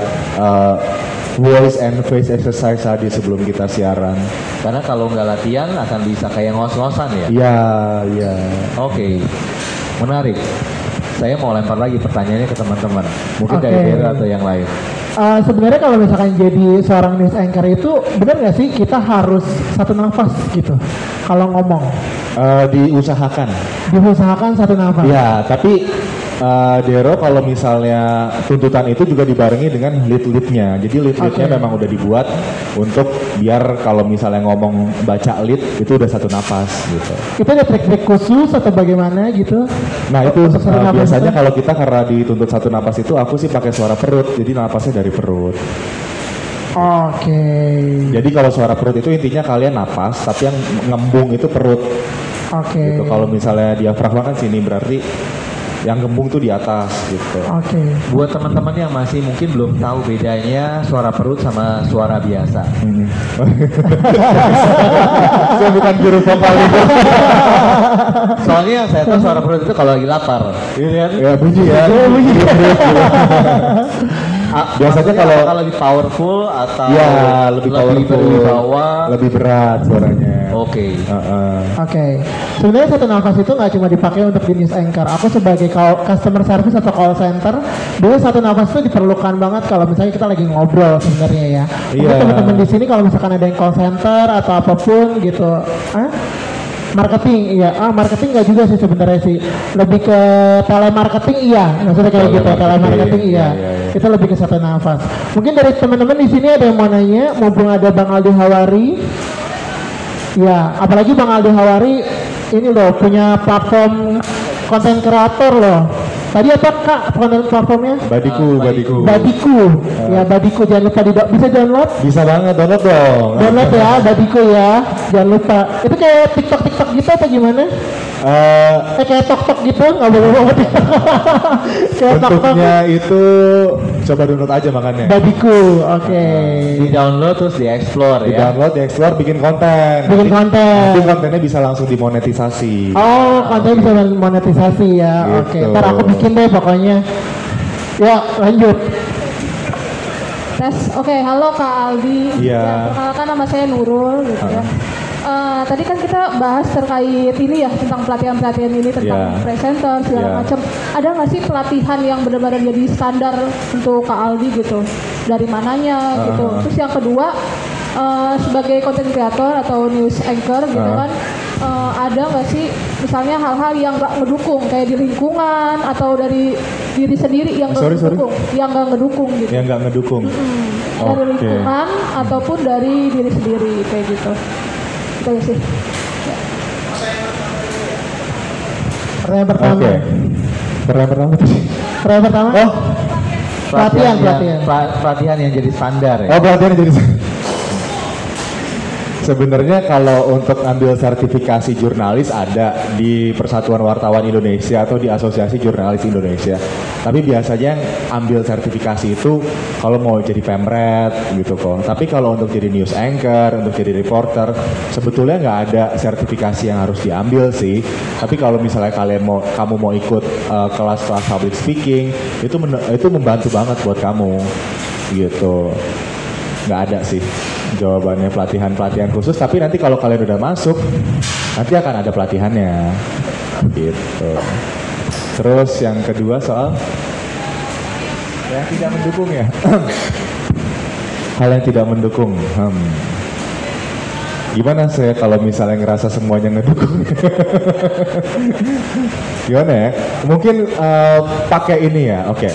voice and face exercise tadi sebelum kita siaran. Karena kalau nggak latihan akan bisa kayak ngos-ngosan ya? Iya. Oke. Menarik. Saya mau lempar lagi pertanyaannya ke teman-teman. Mungkin dari Dera atau yang lain. Sebenarnya kalau misalkan jadi seorang news anchor itu benar nggak sih kita harus 1 nafas gitu kalau ngomong? Diusahakan 1 nafas. Ya, tapi Dero kalau misalnya tuntutan itu juga dibarengi dengan lead-leadnya. Jadi lead-leadnya memang udah dibuat untuk biar kalau misalnya ngomong baca lead itu udah 1 napas gitu. Kita ada trik-trik khusus atau bagaimana gitu? Nah itu biasanya kalau kita karena dituntut 1 napas itu aku sih pakai suara perut. Jadi napasnya dari perut. Oke. Jadi kalau suara perut itu intinya kalian napas, tapi yang ngembung itu perut. Oke. Gitu. Kalau misalnya diafragma kan sini berarti yang gembung tuh di atas gitu. Oke. Buat teman-teman yang masih mungkin belum tahu bedanya suara perut sama suara biasa. Saya bukan guru vokal itu. Soalnya saya tahu suara perut itu kalau lagi lapar. Ya bunyi ya. Biasanya kalau lebih powerful atau lebih powerful, bawah, lebih berat suaranya. Oke. Oke. Sebenarnya 1 nafas itu nggak cuma dipakai untuk di news anchor. Aku sebagai customer service atau call center, dulu 1 nafas itu diperlukan banget kalau misalnya kita lagi ngobrol sebenarnya ya. Mungkin teman-teman di sini kalau misalkan ada yang call center atau apapun gitu, marketing, marketing nggak juga sih sebenarnya sih, lebih ke telemarketing maksudnya kayak gitu, telemarketing itu lebih ke 1 nafas. Mungkin dari teman-teman di sini ada yang mau nanya, mumpung ada Bang Aldi Hawari, apalagi Bang Aldi Hawari ini loh punya platform konten kreator loh. Tadi apa Kak konten platformnya? Badiku. Badiku jangan lupa bisa download? Bisa banget download dong. Download ya Badiku ya, jangan lupa. Itu kayak TikTok gitu atau gimana? Kayak tok-tok gitu, nggak boleh banget. Kayak tok-tok. Bentuknya itu coba download aja makanya. Babiku, oke. Di download terus di explore Di ya. download, di explore, bikin konten. Bikin konten. Nanti kontennya bisa langsung dimonetisasi. Oh, konten bisa monetisasi ya. Oke, Gitu. ntar aku bikin deh pokoknya. Ya, lanjut. Tes, oke, halo Kak Aldi. Iya. Ya, perkenalkan nama saya Nurul gitu ya. Tadi kan kita bahas terkait ini ya tentang pelatihan-pelatihan ini tentang Iya. presenter segala Iya. macam. Ada nggak sih pelatihan yang benar-benar jadi standar untuk Kak Aldi gitu? Dari mananya gitu? Terus yang kedua sebagai content creator atau news anchor gitu kan, ada nggak sih misalnya hal-hal yang nggak ngedukung kayak di lingkungan atau dari diri sendiri yang nggak Sorry. ngedukung, yang nggak ngedukung gitu? Yang nggak ngedukung. Dari Oke. lingkungan ataupun dari diri sendiri kayak gitu. Itu aja sih. Pertanyaan pertama. Oke. Pertanyaan pertama tadi. Pertanyaan pertama. Oh, Pelatihan. Pelatihan yang jadi standar ya. oh pelatihan jadi. Sebenarnya kalau untuk ambil sertifikasi jurnalis ada di Persatuan Wartawan Indonesia atau di Asosiasi Jurnalis Indonesia. Tapi biasanya yang ambil sertifikasi itu kalau mau jadi pemret gitu kok. Tapi kalau untuk jadi news anchor, untuk jadi reporter, sebetulnya nggak ada sertifikasi yang harus diambil sih. Tapi kalau misalnya kamu mau ikut kelas-kelas public speaking, itu membantu banget buat kamu gitu. Nggak ada sih jawabannya pelatihan khusus, tapi nanti kalau kalian udah masuk nanti akan ada pelatihannya gitu. Terus yang kedua soal yang tidak mendukung ya. Hal yang tidak mendukung, gimana saya kalau misalnya ngerasa semuanya ngedukung? Gimana ya, mungkin pakai ini ya. Oke.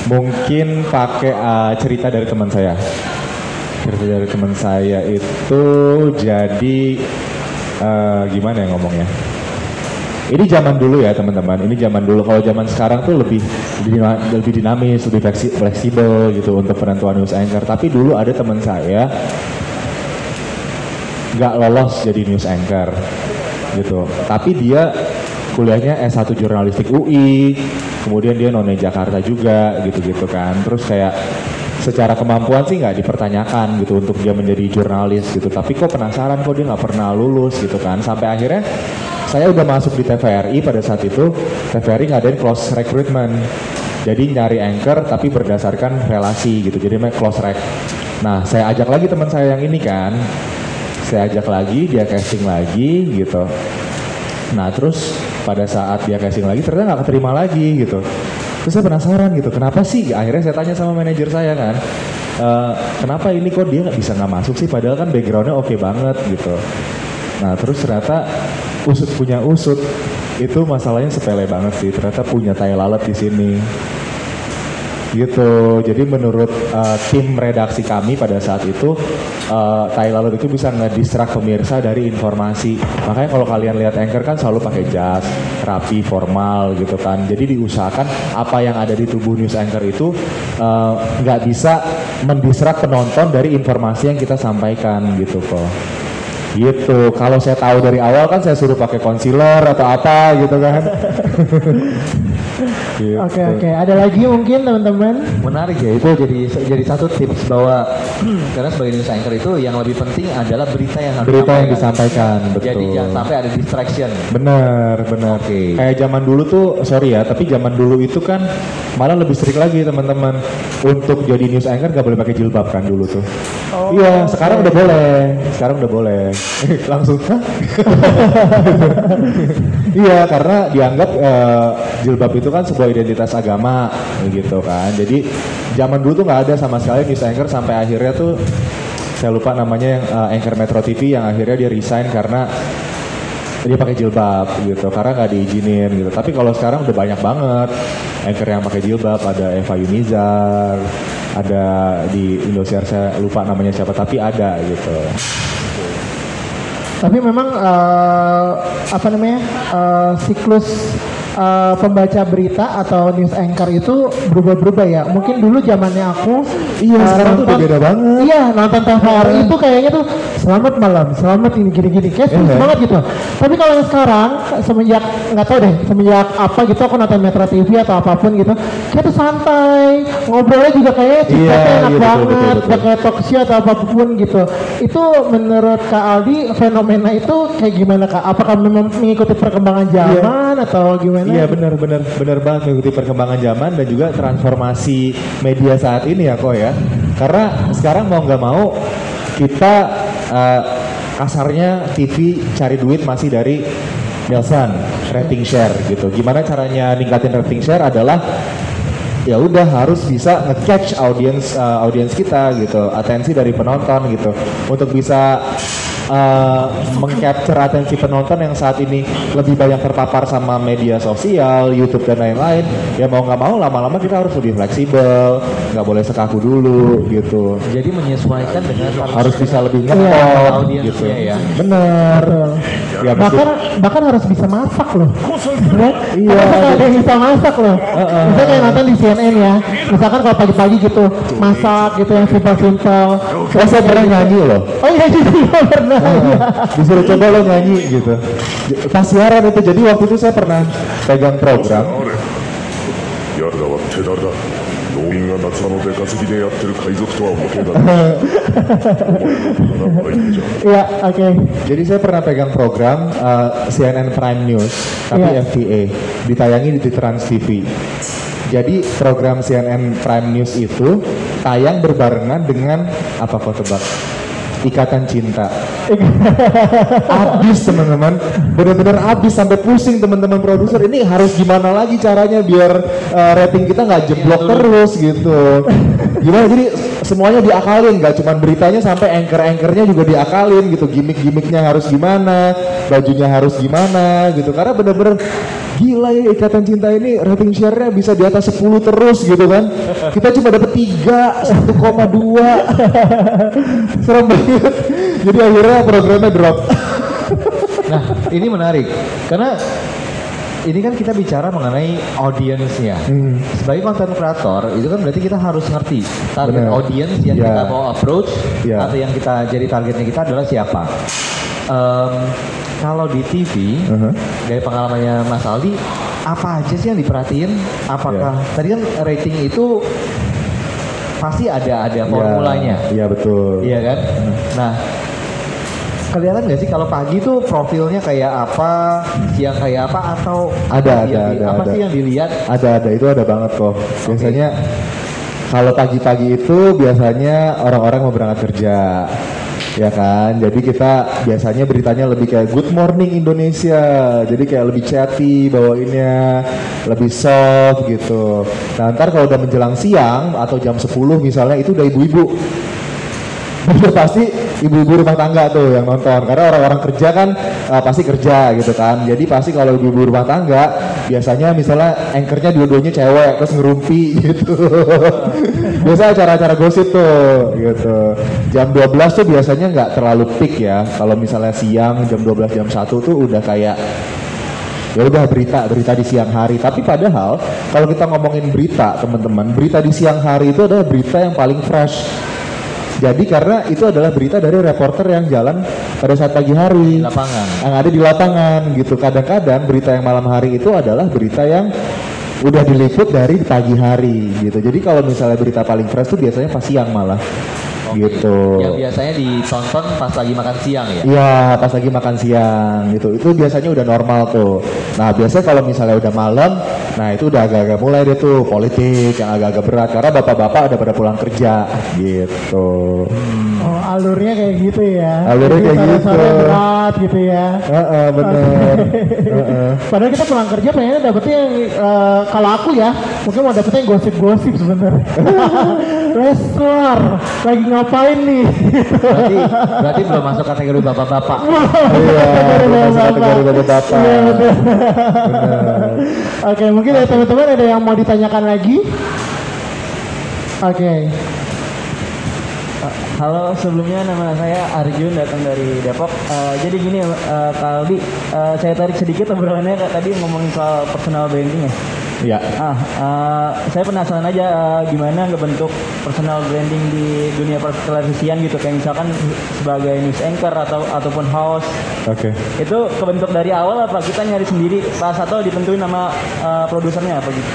Mungkin pakai cerita dari teman saya. Cerita dari teman saya itu jadi gimana ya ngomongnya? Ini zaman dulu ya teman-teman. Ini zaman dulu. Kalau zaman sekarang tuh lebih dinamis, lebih fleksibel gitu untuk penentuan news anchor. Tapi dulu ada teman saya nggak lolos jadi news anchor gitu. Tapi dia kuliahnya S1 Jurnalistik UI, kemudian dia none Jakarta juga gitu-gitu kan. Terus kayak secara kemampuan sih nggak dipertanyakan gitu untuk dia menjadi jurnalis gitu. Tapi kok penasaran kok dia nggak pernah lulus gitu kan. Sampai akhirnya saya udah masuk di TVRI pada saat itu. TVRI ngadain close recruitment. Jadi nyari anchor tapi berdasarkan relasi gitu. Jadi close rec. Nah saya ajak lagi teman saya yang ini kan. Saya ajak lagi, dia casting lagi gitu. Nah terus pada saat dia casting lagi ternyata nggak keterima lagi gitu. Terus saya penasaran gitu, kenapa sih? Akhirnya saya tanya sama manajer saya kan, kenapa ini kok dia nggak masuk sih? Padahal kan backgroundnya oke banget gitu. Nah terus ternyata punya usut itu masalahnya sepele banget sih. Ternyata punya tai lalat di sini. Gitu. Jadi menurut tim redaksi kami pada saat itu tai lalat itu bisa ngedistrak pemirsa dari informasi. Makanya kalau kalian lihat anchor kan selalu pakai jas, rapi, formal gitu kan. Jadi diusahakan apa yang ada di tubuh news anchor itu nggak bisa mendistrak penonton dari informasi yang kita sampaikan gitu kok. Gitu. Kalau saya tahu dari awal kan saya suruh pakai concealer atau apa gitu kan. Gitu. Oke. Ada lagi mungkin teman-teman? Menarik ya, itu jadi satu tips bahwa karena sebagai news anchor itu yang lebih penting adalah berita yang harus Disampaikan, betul. Jadi jangan sampai ada distraction. Benar. Oke. Kayak zaman dulu tuh, sorry ya, tapi zaman dulu itu kan malah lebih strict lagi teman-teman. Untuk jadi news anchor gak boleh pakai jilbab kan dulu tuh. Iya, sekarang udah boleh. Langsung. Iya, karena dianggap jilbab itu kan sebuah identitas agama gitu kan. Jadi zaman dulu tuh nggak ada sama sekali news anchor sampai akhirnya tuh saya lupa namanya yang anchor Metro TV yang akhirnya dia resign karena dia pakai jilbab gitu karena nggak diizinin gitu. Tapi kalau sekarang udah banyak banget anchor yang pakai jilbab, ada Eva Yunizar, ada di Indosiar saya lupa namanya siapa tapi ada gitu. Tapi memang siklus pembaca berita atau news anchor itu berubah-berubah ya. Mungkin dulu zamannya aku sekarang tuh udah beda banget. Iya, nonton TVRI itu kayaknya tuh selamat malam, selamat ini gini-gini kayak serius banget gitu. Tapi kalau yang sekarang semenjak nggak tahu deh, semenjak apa gitu aku nonton Metro TV atau apapun gitu, kayak tuh santai, ngobrolnya juga kayak ceritanya enak banget, gak kayak talk show atau apapun gitu. Itu menurut Kak Aldi fenomena itu kayak gimana Kak? Apakah memang mengikuti perkembangan zaman atau gimana? Iya benar banget mengikuti perkembangan zaman dan juga transformasi media saat ini ya kok ya. Karena sekarang mau nggak mau kita kasarnya TV cari duit masih dari Nielsen, rating share gitu. Gimana caranya ningkatin rating share adalah ya udah harus bisa nge-catch audience kita gitu, atensi dari penonton gitu, untuk bisa meng-capture atensi penonton yang saat ini lebih banyak terpapar sama media sosial, YouTube dan lain-lain. Ya mau nggak mau lama-lama kita harus lebih fleksibel, nggak boleh sekaku dulu gitu. Jadi menyesuaikan dengan Harus bisa lebih ngetop audiensnya gitu. ya. Bener. Ya, bahkan harus bisa masak loh. Iya. Ada yang bisa masak loh. Misalnya kayak nonton di CNN ya. Misalkan kalau pagi-pagi gitu masak gitu yang simpel-simpel. Saya pernah nyanyi loh. Oh iya juga pernah. Disuruh coba lo nyanyi gitu. Pas siaran itu, jadi waktu itu saya pernah pegang program. やるだは手だれだ。農民が夏場の出稼ぎでやってる海賊とは模型だ。お前の花はいいじゃん。 Iya, oke. Jadi saya pernah pegang program CNN Prime News, tapi FTA, ditayangi di Trans TV. Jadi program CNN Prime News itu tayang berbarengan dengan apa kau tebak? Ikatan Cinta. Abis teman-teman, benar-benar abis sampai pusing teman-teman produser. Ini harus gimana lagi caranya biar rating kita nggak jeblok terus gitu. Gimana? Jadi semuanya diakalin, nggak cuma beritanya, sampai anchor-anchornya juga diakalin gitu. Gimmick-gimmicknya harus gimana, bajunya harus gimana gitu. Karena benar-benar gila ya, Ikatan Cinta ini rating share-nya bisa di atas 10 terus gitu kan. Kita cuma dapat 3, 1,2. Serem banget. Jadi akhirnya programnya drop. Nah, ini menarik karena ini kan kita bicara mengenai audiensnya. Sebagai konten kreator itu kan berarti kita harus ngerti target Bener. audience yang Ya. kita mau approach Ya. atau yang kita jadi targetnya kita adalah siapa. Kalau di TV dari pengalamannya Mas Aldi, apa aja sih yang diperhatiin? Apakah tadi kan rating itu pasti ada formulanya. Iya betul. Iya kan? Nah, kelihatan nggak sih kalau pagi tuh profilnya kayak apa, siang kayak apa, atau Ada, apa ada. sih yang dilihat? Ada itu ada banget kok. Biasanya kalau pagi-pagi itu biasanya orang-orang mau berangkat kerja. Ya kan, jadi kita biasanya beritanya lebih kayak Good Morning Indonesia, jadi kayak lebih chatty bawainnya, lebih soft gitu. Nah ntar kalau udah menjelang siang atau jam 10 misalnya, itu udah ibu-ibu. Udah pasti ibu-ibu rumah tangga tuh yang nonton, karena orang-orang kerja kan pasti kerja gitu kan. Jadi pasti kalau ibu-ibu rumah tangga biasanya misalnya anchornya dua-duanya cewek terus ngerumpi gitu. Biasa acara-acara gosip tuh gitu. Jam 12 tuh biasanya nggak terlalu peak ya. Kalau misalnya siang jam 12 jam 1 tuh udah kayak ya udah berita di siang hari. Tapi padahal kalau kita ngomongin berita teman-teman, berita di siang hari itu adalah berita yang paling fresh. Jadi karena itu adalah berita dari reporter yang jalan pada saat pagi hari, Di lapangan. yang ada di lapangan gitu. Kadang-kadang berita yang malam hari itu adalah berita yang udah diliput dari pagi hari gitu. Jadi kalau misalnya berita paling fresh tuh biasanya pas siang malah. Gitu. Yang biasanya ditonton pas lagi makan siang ya? Iya, pas lagi makan siang gitu. Itu biasanya udah normal tuh. Nah, biasanya kalau misalnya udah malam, nah itu udah agak-agak mulai deh tuh politik yang agak-agak berat, karena bapak-bapak udah pada pulang kerja gitu. Oh, alurnya kayak gitu ya. Alurnya Jadi kayak sore-sore gitu. berat gitu ya. Bener. Padahal kita pulang kerja pengennya dapetnya yang kalau aku ya mungkin mau dapetnya yang gosip-gosip sebenarnya. Wrestler lagi ngapain nih? Berarti belum masuk kategori bapak-bapak. Iya, masuk kategori bapak-bapak. Iya, bener. Oke, mungkin dari teman-teman ada yang mau ditanyakan lagi? Oke. Halo, sebelumnya nama saya Arjun, datang dari Depok. Jadi gini Kak Aldi, saya tarik sedikit obrolannya tadi ngomongin soal personal branding ya. Iya. Saya penasaran aja gimana ngebentuk personal branding di dunia televisian gitu, kayak misalkan sebagai news anchor ataupun host. Oke. Itu kebentuk dari awal apa kita nyari sendiri pas atau ditentuin sama produsernya apa gitu?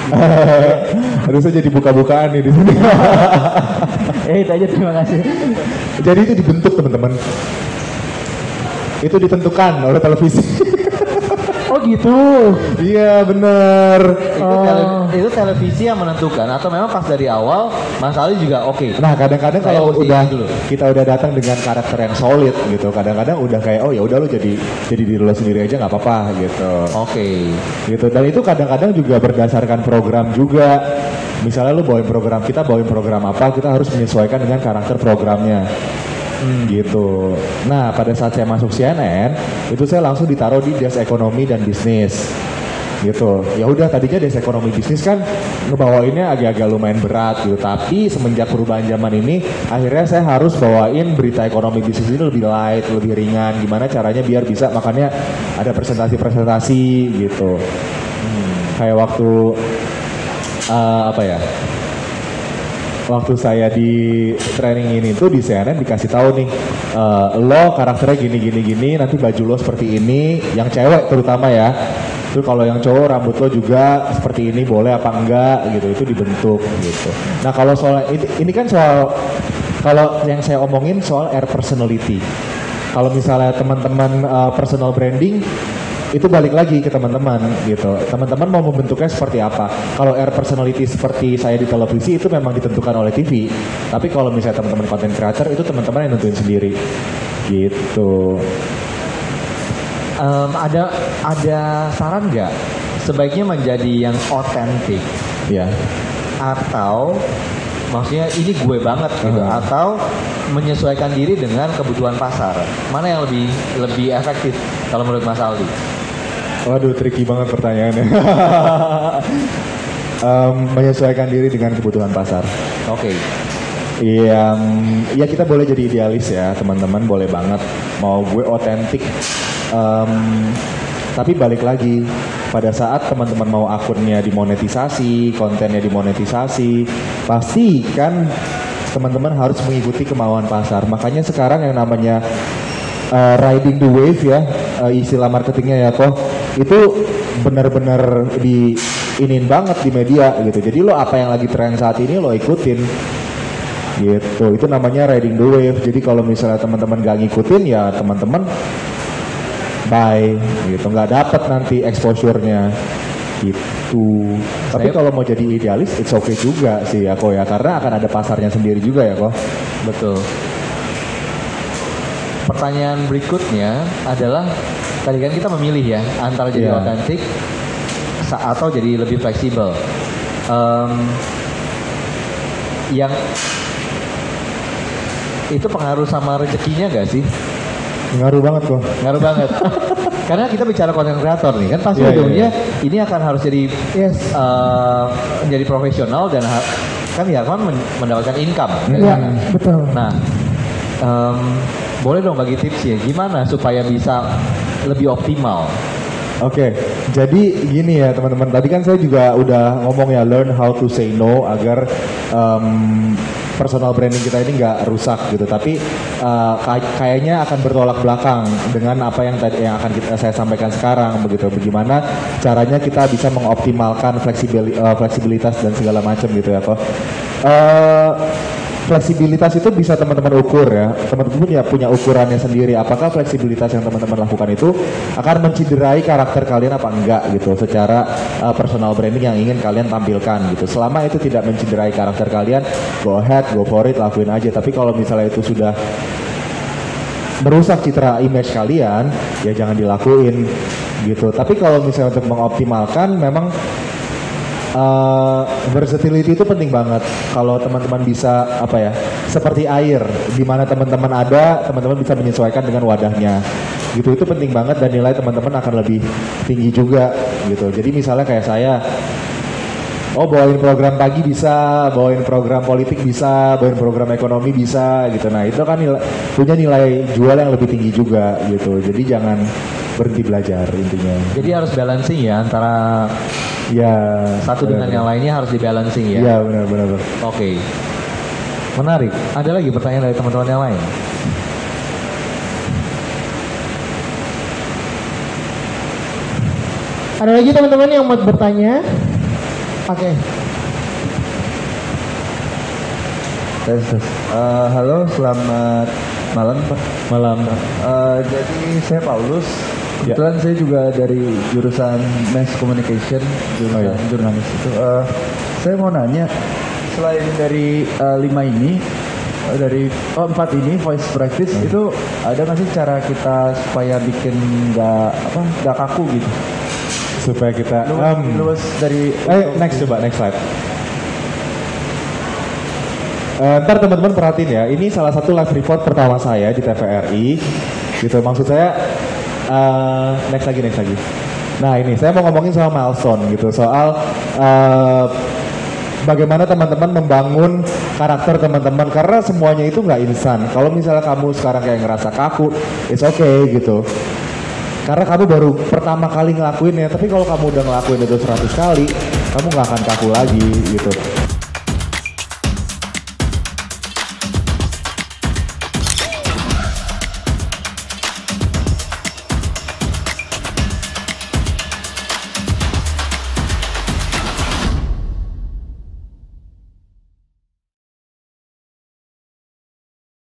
Harusnya jadi buka-bukaan nih di sini. Itu aja, terima kasih. Jadi itu dibentuk teman-teman. Itu ditentukan oleh televisi. Oh gitu. Iya bener. Itu televisi yang menentukan atau memang pas dari awal Mas Ali juga oke. Nah kadang-kadang Saya kalau mesti udah dulu. kita udah datang dengan karakter yang solid gitu, kadang-kadang udah kayak oh ya udah lo jadi diri lo sendiri aja nggak apa-apa gitu. Oke. Gitu. Dan itu kadang-kadang juga berdasarkan program juga. Misalnya lu bawain program, kita bawain program apa, kita harus menyesuaikan dengan karakter programnya. Gitu. Nah, pada saat saya masuk CNN, itu saya langsung ditaruh di desk ekonomi dan bisnis. Gitu. Ya udah tadinya desk ekonomi bisnis kan ngebawainnya agak-agak lumayan berat gitu. Tapi semenjak perubahan zaman ini, akhirnya saya harus bawain berita ekonomi bisnis ini lebih light, lebih ringan. Gimana caranya biar bisa, makanya ada presentasi-presentasi gitu. Kayak waktu waktu saya di training ini tuh di CNN dikasih tahu nih, lo karakternya gini, nanti baju lo seperti ini, yang cewek terutama ya. Itu kalau yang cowok rambut lo juga seperti ini, boleh apa enggak gitu, itu dibentuk gitu. Nah kalau soal ini kan soal, kalau yang saya omongin soal air personality. Kalau misalnya teman-teman personal branding, itu balik lagi ke teman-teman gitu. Teman-teman mau membentuknya seperti apa? Kalau air personality seperti saya di televisi itu memang ditentukan oleh TV. Tapi kalau misalnya teman-teman content creator itu teman-teman yang nentuin sendiri. Gitu. Ada saran nggak sebaiknya menjadi yang otentik? Ya. Atau maksudnya ini gue banget gitu, atau menyesuaikan diri dengan kebutuhan pasar? Mana yang lebih efektif kalau menurut Mas Aldi? Waduh, tricky banget pertanyaannya. Menyesuaikan diri dengan kebutuhan pasar. Oke. Ya kita boleh jadi idealis ya, teman-teman boleh banget. Mau gue otentik. Tapi balik lagi, pada saat teman-teman mau akunnya dimonetisasi, kontennya dimonetisasi, pasti kan teman-teman harus mengikuti kemauan pasar. Makanya sekarang yang namanya riding the wave ya, istilah marketingnya ya kok, itu benar-benar diinin banget di media gitu. Jadi lo apa yang lagi tren saat ini lo ikutin gitu. Itu namanya riding the wave. Jadi kalau misalnya teman-teman gak ngikutin ya teman-teman bye gitu, nggak dapet nanti exposure-nya gitu. Tapi kalau mau jadi idealis it's okay juga sih ya kok ya, karena akan ada pasarnya sendiri juga ya kok. Betul. Pertanyaan berikutnya adalah, tadi kan kita memilih ya antara jadi otentik atau jadi lebih fleksibel. Yang itu pengaruh sama rezekinya gak sih? Ngaruh banget kok. Ngaruh banget. Karena kita bicara content creator nih kan, pasti ujungnya ini akan harus jadi menjadi profesional dan kan ya kan mendapatkan income. Iya, betul. Nah, boleh dong bagi tips ya, gimana supaya bisa lebih optimal? Oke, jadi gini ya teman-teman. Tadi kan saya juga udah ngomong ya, learn how to say no agar personal branding kita ini nggak rusak gitu. Tapi kayaknya akan bertolak belakang dengan apa yang tadi yang akan saya sampaikan sekarang begitu. Bagaimana caranya kita bisa mengoptimalkan fleksibilitas dan segala macam gitu ya kok. Fleksibilitas itu bisa teman-teman ukur ya. Teman-teman punya ukurannya sendiri. Apakah fleksibilitas yang teman-teman lakukan itu akan menciderai karakter kalian apa enggak gitu secara personal branding yang ingin kalian tampilkan gitu. Selama itu tidak menciderai karakter kalian, go ahead, go for it, lakuin aja. Tapi kalau misalnya itu sudah merusak citra image kalian, ya jangan dilakuin gitu. Tapi kalau misalnya untuk mengoptimalkan, memang versatility itu penting banget. Kalau teman-teman bisa apa ya, seperti air, di mana teman-teman ada, teman-teman bisa menyesuaikan dengan wadahnya. Gitu, itu penting banget dan nilai teman-teman akan lebih tinggi juga gitu. Jadi misalnya kayak saya, Oh bawain program pagi bisa, bawain program politik bisa, bawain program ekonomi bisa gitu. Nah itu kan punya nilai jual yang lebih tinggi juga gitu. Jadi jangan berhenti belajar intinya. Jadi harus balancing ya antara ya satu dengan yang lainnya harus dibalancing ya. Iya benar. Oke. Menarik. Ada lagi pertanyaan dari teman-teman yang lain? Ada lagi teman-teman yang mau bertanya? Oke. Halo, selamat malam Pak. Malam. Jadi saya Paulus. Kebetulan saya juga dari jurusan Mass Communication, jurusan jurnalis itu. Saya mau nanya, selain dari 5 ini, dari 4 ini voice practice itu ada nggak sih cara kita supaya bikin nggak kaku gitu? Supaya kita luas dari next slide. Ntar teman-teman perhatiin ya, ini salah satu live report pertama saya di TVRI gitu. Maksud saya next lagi. Nah ini saya mau ngomongin soal milestone gitu, soal bagaimana teman-teman membangun karakter teman-teman, karena semuanya itu nggak instan. Kalau misalnya kamu sekarang kayak ngerasa kaku, it's okay gitu. Karena kamu baru pertama kali ngelakuinnya, tapi kalau kamu udah ngelakuin itu 100 kali, kamu nggak akan kaku lagi gitu.